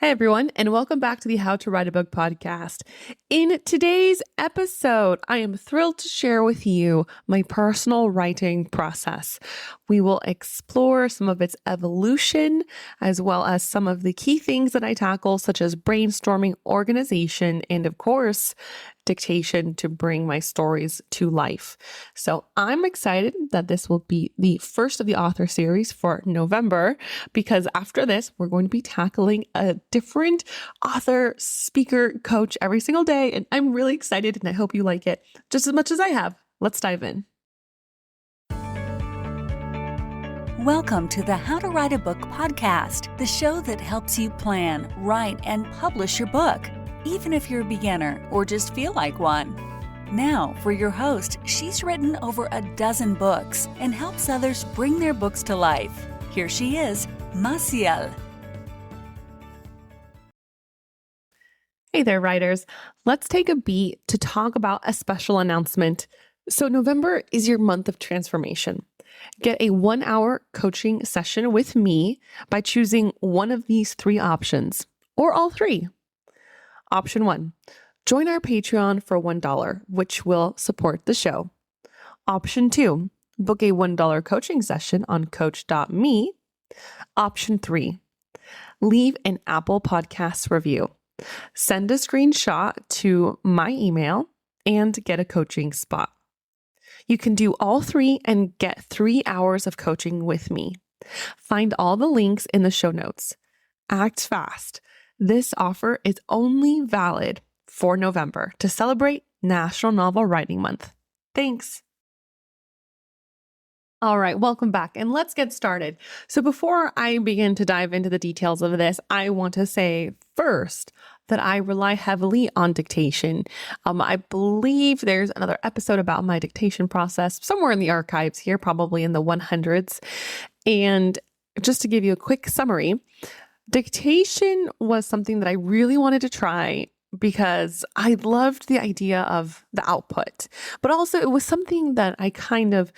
Hey everyone, and welcome back to the How to Write a Book podcast. In today's episode, I am thrilled to share with you my personal writing process. We will explore some of its evolution, as well as some of the key things that I tackle, such as brainstorming, organization, and of course, dictation to bring my stories to life. So I'm excited that this will be the first of the author series for November, because after this, we're going to be tackling a different author, speaker, coach every single day. And I'm really excited and I hope you like it just as much as I have. Let's dive in. Welcome to the How to Write a Book podcast, the show that helps you plan, write, and publish your book, even if you're a beginner or just feel like one. Now, for your host, she's written over a dozen books and helps others bring their books to life. Here she is, Massiel. Hey there, writers. Let's take a beat to talk about a special announcement. So November is your month of transformation. Get a 1-hour coaching session with me by choosing one of these 3 options, or all 3. Option 1, join our Patreon for $1, which will support the show. Option 2, book a $1 coaching session on coach.me. Option 3, leave an Apple Podcasts review. Send a screenshot to my email and get a coaching spot. You can do all 3 and get 3 hours of coaching with me. Find all the links in the show notes. Act fast. This offer is only valid for November to celebrate National Novel Writing Month. Thanks. All right, welcome back, and let's get started. So before I begin to dive into the details of this, I want to say first that I rely heavily on dictation. I believe there's another episode about my dictation process somewhere in the archives here, probably in the 100s. And just to give you a quick summary, dictation was something that I really wanted to try because I loved the idea of the output, but also it was something that I kind of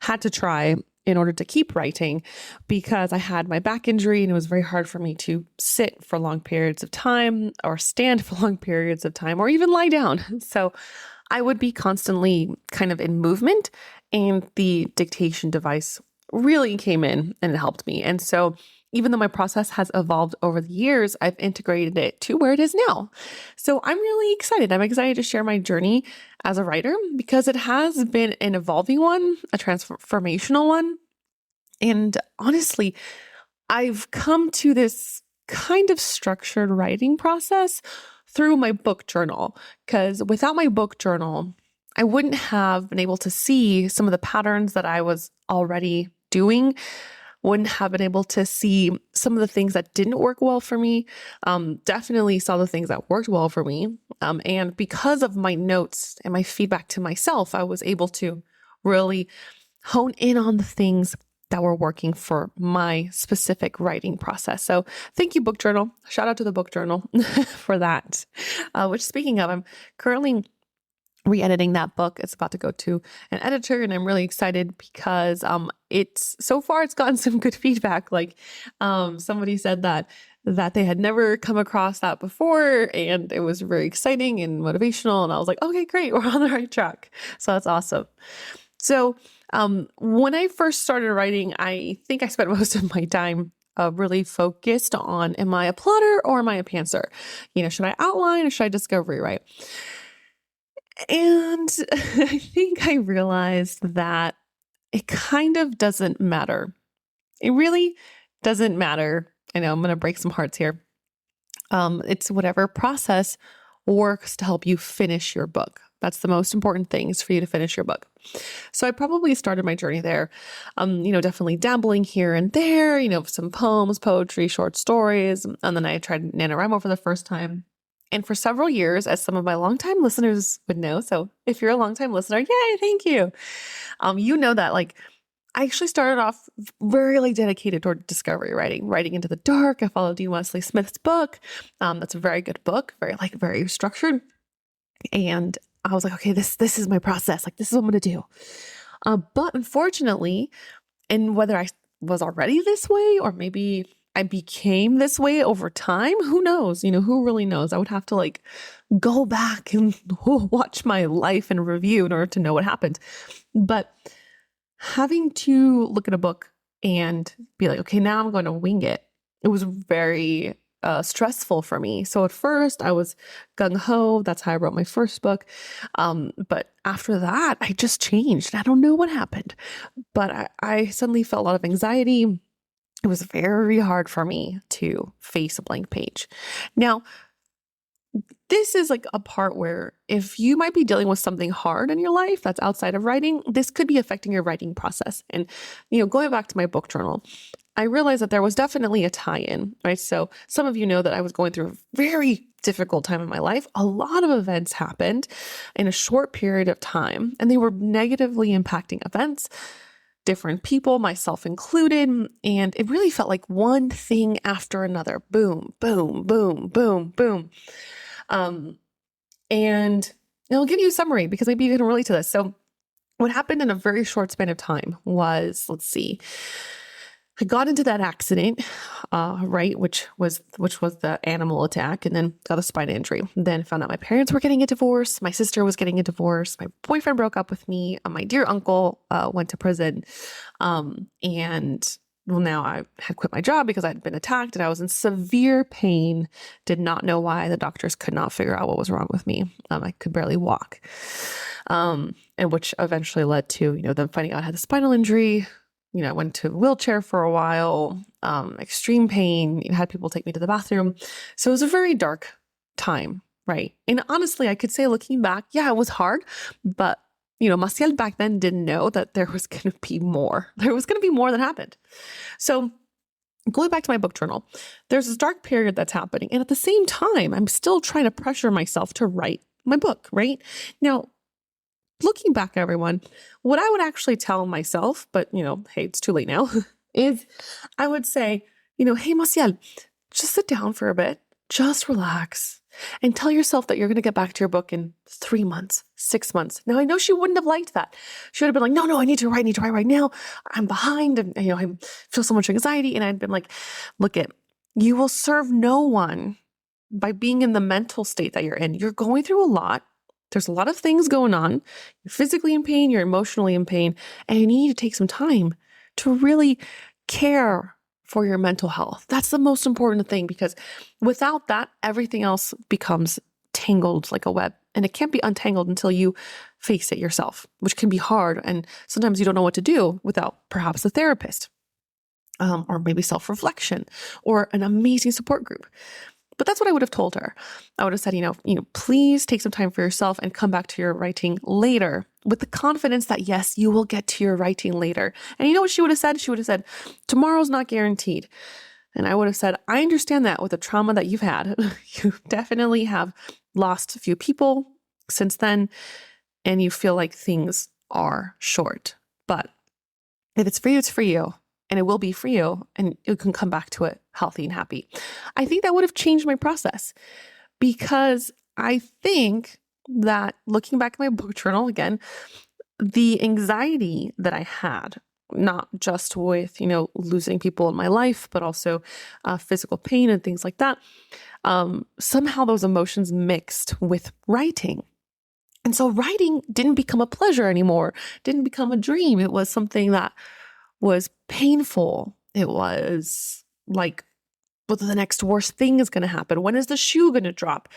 had to try in order to keep writing because I had my back injury and it was very hard for me to sit for long periods of time or stand for long periods of time or even lie down. So I would be constantly kind of in movement, and the dictation device really came in and it helped me. And so even though my process has evolved over the years, I've integrated it to where it is now. So I'm really excited. I'm excited to share my journey as a writer because it has been an evolving one, a transformational one. And honestly, I've come to this kind of structured writing process through my book journal, because without my book journal, I wouldn't have been able to see some of the patterns that I was already doing, wouldn't have been able to see some of the things that didn't work well for me, definitely saw the things that worked well for me. And because of my notes and my feedback to myself, I was able to really hone in on the things that were working for my specific writing process. So thank you, book journal. Shout out to the book journal for that. Which, speaking of, I'm currently re-editing that book. It's about to go to an editor, and I'm really excited because it's so far it's gotten some good feedback. Like somebody said that they had never come across that before, and it was very exciting and motivational. And I was like, okay, great, we're on the right track. So that's awesome. So when I first started writing, I think I spent most of my time really focused on, am I a plotter or am I a pantser? You know, should I outline or should I discovery write? And I think I realized that it kind of doesn't matter. It really doesn't matter. I know I'm going to break some hearts here. It's whatever process works to help you finish your book. That's the most important thing, is for you to finish your book. So I probably started my journey there, definitely dabbling here and there, some poems, poetry, short stories. And then I tried NaNoWriMo for the first time. And for several years, as some of my longtime listeners would know, so if you're a longtime listener, yay, thank you. You know that I actually started off very dedicated toward discovery writing into the dark. I followed Dean Wesley Smith's book. That's a very good book, very structured. And I was like, okay, this is my process. This is what I'm going to do. But unfortunately, and whether I was already this way or maybe I became this way over time. Who knows? Who really knows? I would have to like go back and watch my life and review in order to know what happened. But having to look at a book and be like, okay, now I'm going to wing it. It was very stressful for me. So at first I was gung-ho. That's how I wrote my first book. But after that, I just changed. I don't know what happened, but I suddenly felt a lot of anxiety. It was very hard for me to face a blank page. Now, this is like a part where if you might be dealing with something hard in your life that's outside of writing, this could be affecting your writing process. And, going back to my book journal, I realized that there was definitely a tie-in, right? So some of you know that I was going through a very difficult time in my life. A lot of events happened in a short period of time, and they were negatively impacting events, different people, myself included. And it really felt like one thing after another. Boom, boom, boom, boom, boom. And I'll give you a summary because maybe you can relate to this. So what happened in a very short span of time was, I got into that accident, right, which was the animal attack, and then got a spine injury. Then found out my parents were getting a divorce. My sister was getting a divorce. My boyfriend broke up with me. My dear uncle went to prison. And now I had quit my job because I'd been attacked and I was in severe pain. Did not know why. The doctors could not figure out what was wrong with me. I could barely walk. And which eventually led to, them finding out I had a spinal injury. I went to a wheelchair for a while, extreme pain, had people take me to the bathroom. So it was a very dark time, right? And honestly, I could say looking back, yeah, it was hard, but Massiel back then didn't know that there was going to be more. There was going to be more that happened. So going back to my book journal, there's this dark period that's happening. And at the same time, I'm still trying to pressure myself to write my book, right? Now, looking back, everyone, what I would actually tell myself, but, hey, it's too late now, is I would say, hey, Massiel, just sit down for a bit, just relax, and tell yourself that you're going to get back to your book in 3 months, 6 months. Now, I know she wouldn't have liked that. She would have been like, no, I need to write right now. I'm behind, and, I feel so much anxiety. And I'd been like, look you will serve no one by being in the mental state that you're in. You're going through a lot. There's a lot of things going on. You're physically in pain, you're emotionally in pain, and you need to take some time to really care for your mental health. That's the most important thing, because without that, everything else becomes tangled like a web, and it can't be untangled until you face it yourself, which can be hard. And sometimes you don't know what to do without perhaps a therapist, or maybe self-reflection or an amazing support group. But that's what I would have told her. I would have said, please take some time for yourself and come back to your writing later with the confidence that, yes, you will get to your writing later. And you know what she would have said? She would have said, tomorrow's not guaranteed. And I would have said, I understand that with the trauma that you've had. You definitely have lost a few people since then, and you feel like things are short. But if it's for you, it's for you. And it will be for you, and you can come back to it healthy and happy. I think that would have changed my process, because I think that looking back at my book journal again, the anxiety that I had, not just with, losing people in my life, but also physical pain and things like that, somehow those emotions mixed with writing. And so writing didn't become a pleasure anymore, didn't become a dream. It was something that was painful. It was like, whether the next worst thing is going to happen. When is the shoe going to drop?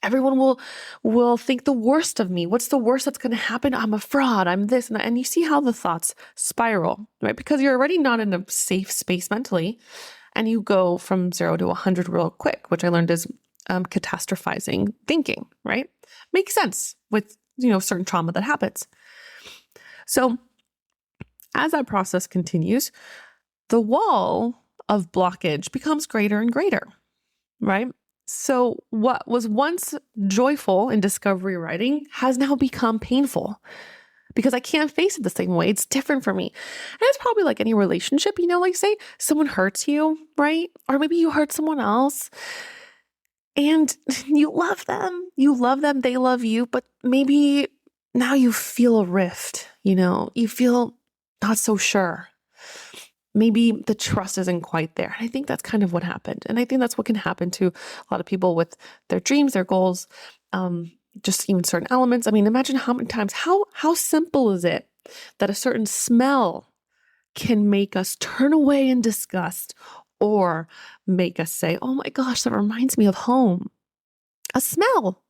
Everyone will think the worst of me. What's the worst that's going to happen? I'm a fraud. I'm this. And you see how the thoughts spiral, right? Because you're already not in a safe space mentally, and you go from 0 to 100 real quick, which I learned is catastrophizing thinking, right? Makes sense with, certain trauma that happens. So as that process continues, the wall of blockage becomes greater and greater, right? So what was once joyful in discovery writing has now become painful, because I can't face it the same way. It's different for me. And it's probably like any relationship, like say someone hurts you, right? Or maybe you hurt someone else and you love them, they love you, but maybe now you feel a rift, you feel not so sure. maybe the trust isn't quite there. And I think that's kind of what happened. And I think that's what can happen to a lot of people with their dreams, their goals, just even certain elements. I mean, imagine how many times, how simple is it that a certain smell can make us turn away in disgust or make us say, oh my gosh, that reminds me of home. A smell,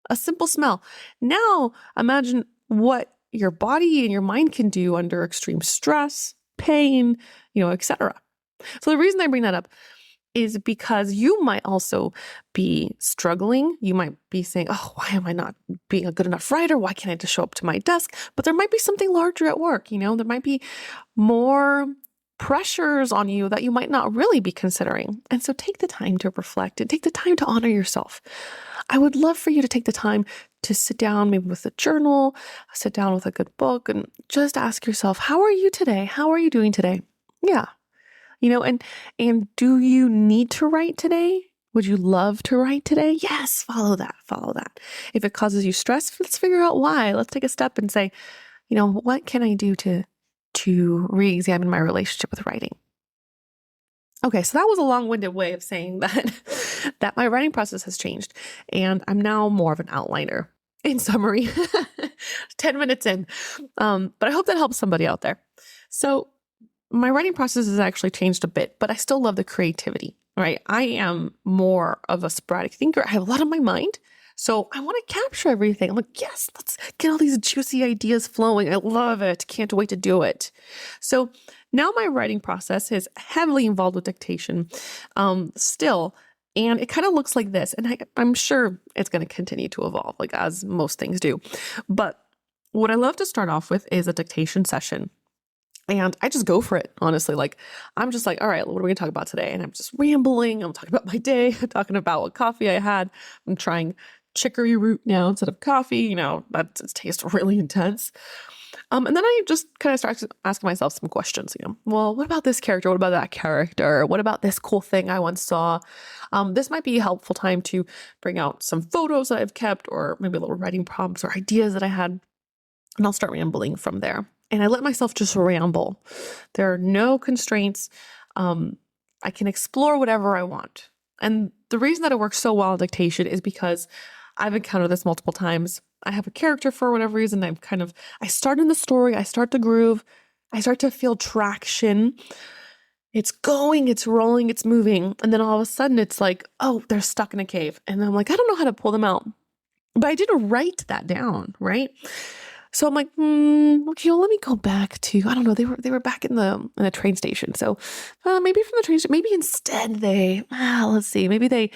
a simple smell. Now imagine what your body and your mind can do under extreme stress, pain, etc. So the reason I bring that up is because you might also be struggling. You might be saying, oh, why am I not being a good enough writer? Why can't I just show up to my desk? But there might be something larger at work. There might be more pressures on you that you might not really be considering. And so take the time to reflect and take the time to honor yourself. I would love for you to take the time to sit down maybe with a journal, sit down with a good book, and just ask yourself, how are you today? How are you doing today? Yeah. And do you need to write today? Would you love to write today? Yes, follow that. If it causes you stress, let's figure out why. Let's take a step and say, what can I do to re-examine my relationship with writing? Okay, so that was a long-winded way of saying that my writing process has changed, and I'm now more of an outliner. In summary, 10 minutes in, but I hope that helps somebody out there. So my writing process has actually changed a bit, but I still love the creativity, right? I am more of a sporadic thinker. I have a lot on my mind, so I want to capture everything. I'm like, yes, let's get all these juicy ideas flowing. I love it. Can't wait to do it. So now my writing process is heavily involved with dictation still, and it kind of looks like this. And I'm sure it's going to continue to evolve, like as most things do. But what I love to start off with is a dictation session. And I just go for it, honestly. I'm just like, all right, what are we going to talk about today? And I'm just rambling. I'm talking about my day. I'm talking about what coffee I had. I'm trying chicory root now instead of coffee. That tastes really intense. And then I just kind of start asking myself some questions, well, what about this character? What about that character? What about this cool thing I once saw? This might be a helpful time to bring out some photos that I've kept, or maybe little writing prompts or ideas that I had. And I'll start rambling from there. And I let myself just ramble. There are no constraints. I can explore whatever I want. And the reason that it works so well in dictation is because I've encountered this multiple times. I have a character for whatever reason. I start in the story. I start the groove. I start to feel traction. It's going, it's rolling, it's moving. And then all of a sudden it's like, oh, they're stuck in a cave. And I'm like, I don't know how to pull them out. But I didn't write that down, right? So I'm like, okay, well, let me go back to, I don't know, they were back in the train station. So maybe from the train station, maybe instead let's see, maybe they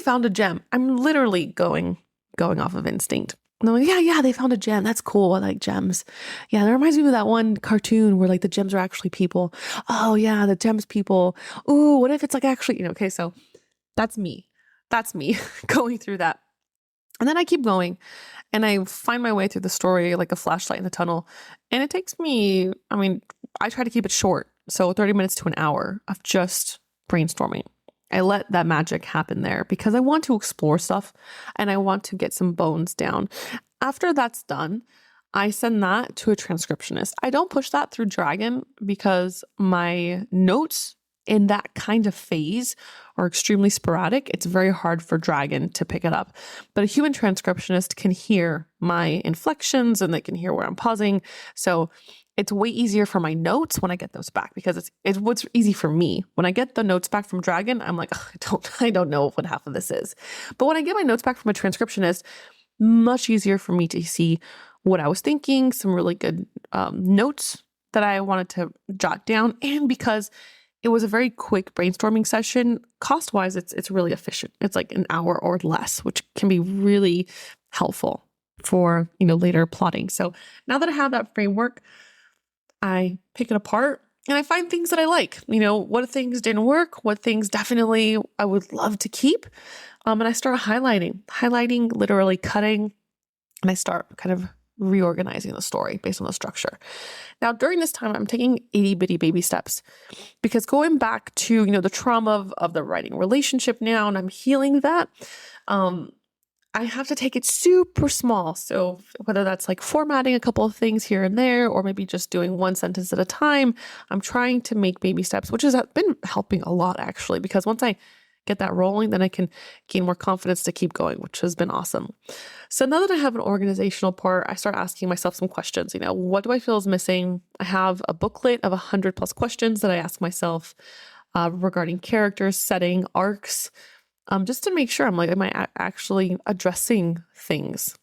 found a gem. I'm literally going off of instinct. And I'm like, yeah, they found a gem. That's cool. I like gems. Yeah, that reminds me of that one cartoon where the gems are actually people. Oh yeah, the gems people. Ooh, what if it's actually, okay, so that's me. That's me going through that. And then I keep going and I find my way through the story like a flashlight in the tunnel. And it takes me, I try to keep it short. So 30 minutes to an hour of just brainstorming. I let that magic happen there because I want to explore stuff and I want to get some bones down. After that's done, I send that to a transcriptionist. I don't push that through Dragon because my notes in that kind of phase are extremely sporadic. It's very hard for Dragon to pick it up. But a human transcriptionist can hear my inflections and they can hear where I'm pausing. So it's way easier for my notes when I get those back because it's what's easy for me. When I get the notes back from Dragon, I'm like, I don't know what half of this is. But when I get my notes back from a transcriptionist, much easier for me to see what I was thinking, some really good notes that I wanted to jot down. And because it was a very quick brainstorming session, cost-wise, it's really efficient. It's like an hour or less, which can be really helpful for, later plotting. So now that I have that framework, I pick it apart and I find things that I like. What things didn't work, what things definitely I would love to keep. And I start highlighting, literally cutting, and I start kind of reorganizing the story based on the structure. Now, during this time, I'm taking itty bitty baby steps because going back to, the trauma of the writing relationship now, and I'm healing that, I have to take it super small. So whether that's like formatting a couple of things here and there, or maybe just doing one sentence at a time, I'm trying to make baby steps, which has been helping a lot actually, because once I get that rolling, then I can gain more confidence to keep going, which has been awesome. So now that I have an organizational part, I start asking myself some questions. What do I feel is missing? I have a booklet of 100+ questions that I ask myself regarding characters, setting, arcs, just to make sure I'm like, am I actually addressing things,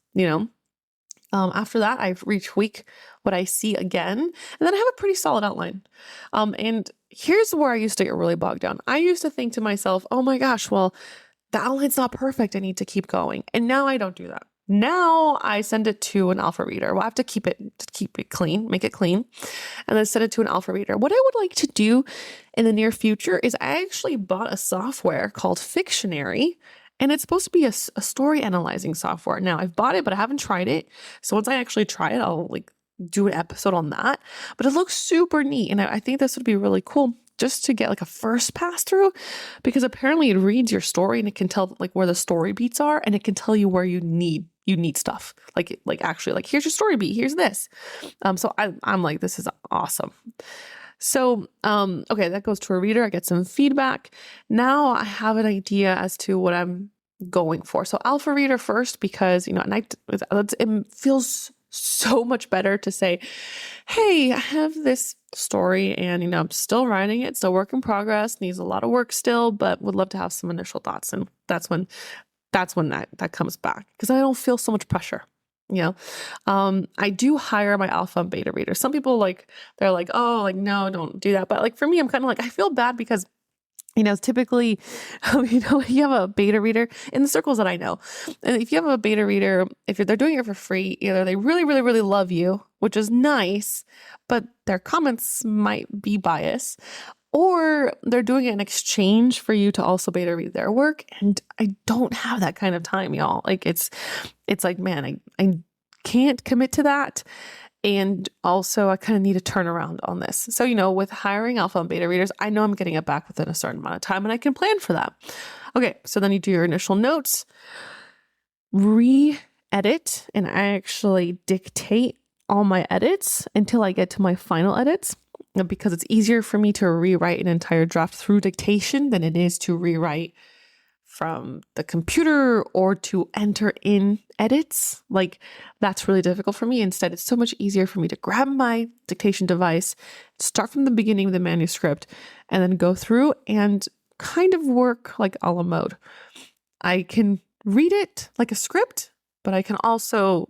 After that, I retweak what I see again, and then I have a pretty solid outline. And here's where I used to get really bogged down. I used to think to myself, oh my gosh, well, the outline's not perfect. I need to keep going. And now I don't do that. Now I send it to an alpha reader. Well, I have to keep it clean, make it clean, and then send it to an alpha reader. What I would like to do in the near future is I actually bought a software called Fictionary, and it's supposed to be a story analyzing software. Now I've bought it, but I haven't tried it. So once I actually try it, I'll do an episode on that. But it looks super neat, and I think this would be really cool just to get a first pass through, because apparently it reads your story and it can tell where the story beats are, and it can tell you where you need stuff. Actually, here's your story beat, here's this. So I'm like, this is awesome. So, okay, that goes to a reader. I get some feedback. Now I have an idea as to what I'm going for. So alpha reader first, because, it feels so much better to say, hey, I have this story and, I'm still writing it, still work in progress, needs a lot of work still, but would love to have some initial thoughts. And that's when that comes back, because I don't feel so much pressure. I do hire my alpha and beta readers. Some people they're like, oh, no, don't do that. But for me, I'm kind of I feel bad because, typically, you have a beta reader in the circles that I know. And if you have a beta reader, if they're doing it for free, either they really, really, really love you, which is nice, but their comments might be biased, or they're doing it in exchange for you to also beta read their work. And I don't have that kind of time, y'all. It's man, I can't commit to that. And also I kind of need a turnaround on this. So, with hiring alpha and beta readers, I know I'm getting it back within a certain amount of time, and I can plan for that. Okay. So then you do your initial notes, re-edit, and I actually dictate all my edits until I get to my final edits, because it's easier for me to rewrite an entire draft through dictation than it is to rewrite from the computer or to enter in edits. That's really difficult for me. Instead, it's so much easier for me to grab my dictation device, start from the beginning of the manuscript, and then go through and kind of work a la mode. I can read it like a script, but I can also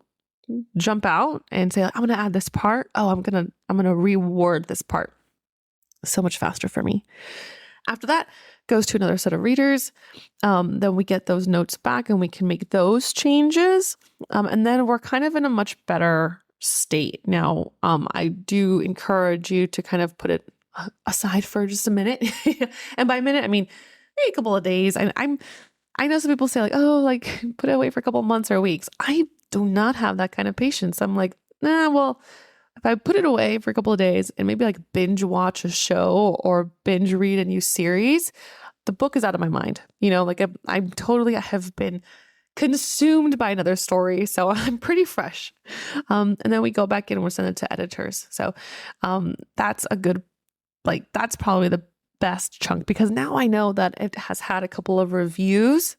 jump out and say, I'm going to add this part. Oh, I'm going to reword this part. So much faster for me. After that, goes to another set of readers. Then we get those notes back and we can make those changes. And then we're kind of in a much better state. Now, I do encourage you to kind of put it aside for just a minute. And by a minute, I mean, maybe a couple of days. I know some people say put it away for a couple of months or weeks. I do not have that kind of patience. I'm like, nah, well, if I put it away for a couple of days and maybe binge watch a show or binge read a new series, the book is out of my mind. I have been consumed by another story. So I'm pretty fresh. And then we go back in and we'll send it to editors. So that's a good, that's probably the best chunk, because now I know that it has had a couple of reviews.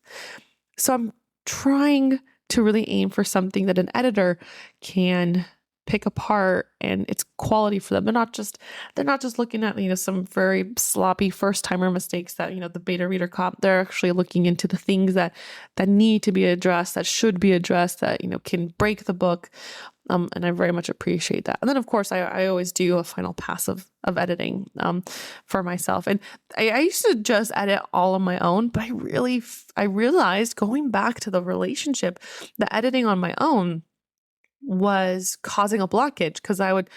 So I'm trying to really aim for something that an editor can pick apart and it's quality for them. They're not just looking at, some very sloppy first timer mistakes that, the beta reader caught. They're actually looking into the things that need to be addressed, that should be addressed, that, can break the book. And I very much appreciate that. And then of course I always do a final pass of editing, for myself. And I used to just edit all on my own, but I realized going back to the relationship, the editing on my own was causing a blockage, because I would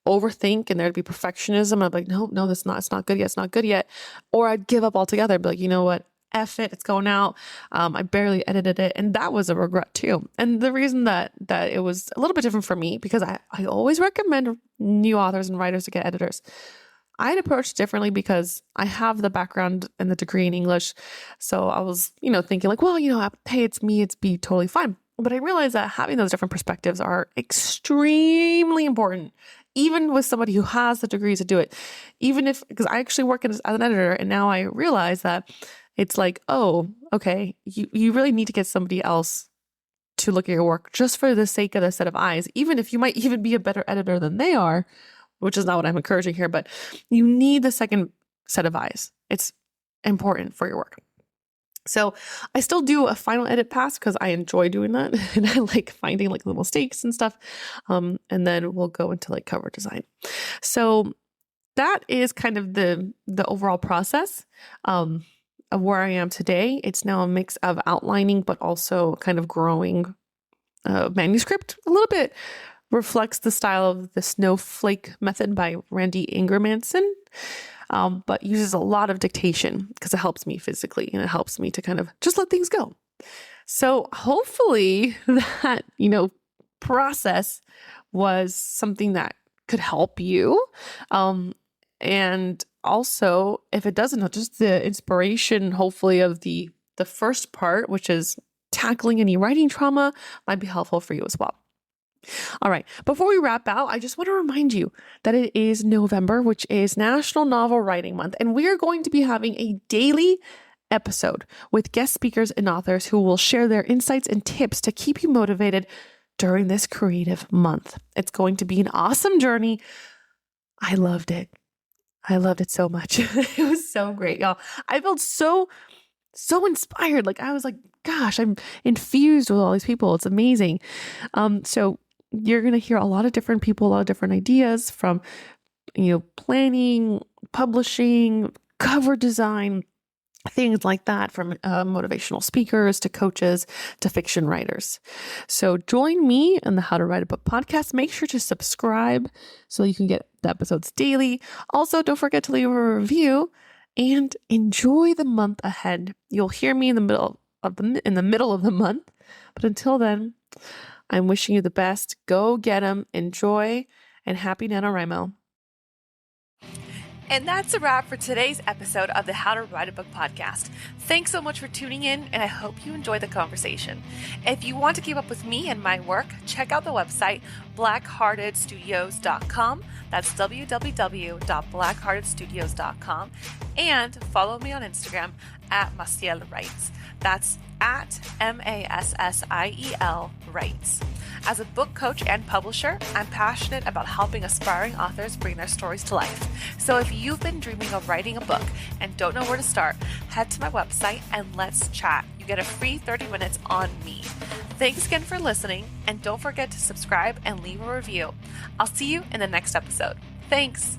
overthink and there'd be perfectionism. I'd be like, no, it's not good yet. It's not good yet. Or I'd give up altogether. I'd be like, you know what? F it, it's going out. I barely edited it. And that was a regret too. And the reason that it was a little bit different for me, because I always recommend new authors and writers to get editors. I'd approached differently because I have the background and the degree in English. So I was, thinking like, well, hey, it's me, it's be totally fine. But I realized that having those different perspectives are extremely important, even with somebody who has the degree to do it. Because I actually work as an editor, and now I realize that it's like, oh, okay, you really need to get somebody else to look at your work just for the sake of the set of eyes, even if you might even be a better editor than they are, which is not what I'm encouraging here, but you need the second set of eyes. It's important for your work. So I still do a final edit pass because I enjoy doing that and I like finding like little mistakes and stuff. And then we'll go into like cover design. So that is kind of the overall process of where I am today. It's now a mix of outlining, but also kind of growing manuscript. A little bit reflects the style of the snowflake method by Randy Ingermanson. But uses a lot of dictation because it helps me physically and it helps me to kind of just let things go. So hopefully that, process was something that could help you. And also, if it doesn't, just the inspiration, hopefully, of the first part, which is tackling any writing trauma, might be helpful for you as well. All right. Before we wrap out, I just want to remind you that it is November, which is National Novel Writing Month, and we are going to be having a daily episode with guest speakers and authors who will share their insights and tips to keep you motivated during this creative month. It's going to be an awesome journey. I loved it. I loved it so much. It was so great, y'all. I felt so inspired. Like I was like, gosh, I'm infused with all these people. It's amazing. So you're going to hear a lot of different people, a lot of different ideas from, planning, publishing, cover design, things like that, from motivational speakers to coaches to fiction writers. So join me in the How to Write a Book podcast. Make sure to subscribe so you can get the episodes daily. Also, don't forget to leave a review and enjoy the month ahead. You'll hear me in the middle of the month. But until then, I'm wishing you the best. Go get them, enjoy, and happy NaNoWriMo. And that's a wrap for today's episode of the How to Write a Book podcast. Thanks so much for tuning in, and I hope you enjoyed the conversation. If you want to keep up with me and my work, check out the website blackheartedstudios.com. That's www.blackheartedstudios.com. And follow me on Instagram at Massiel Writes. That's at Massiel Writes. As a book coach and publisher, I'm passionate about helping aspiring authors bring their stories to life. So if you've been dreaming of writing a book and don't know where to start, head to my website and let's chat. You get a free 30 minutes on me. Thanks again for listening, and don't forget to subscribe and leave a review. I'll see you in the next episode. Thanks.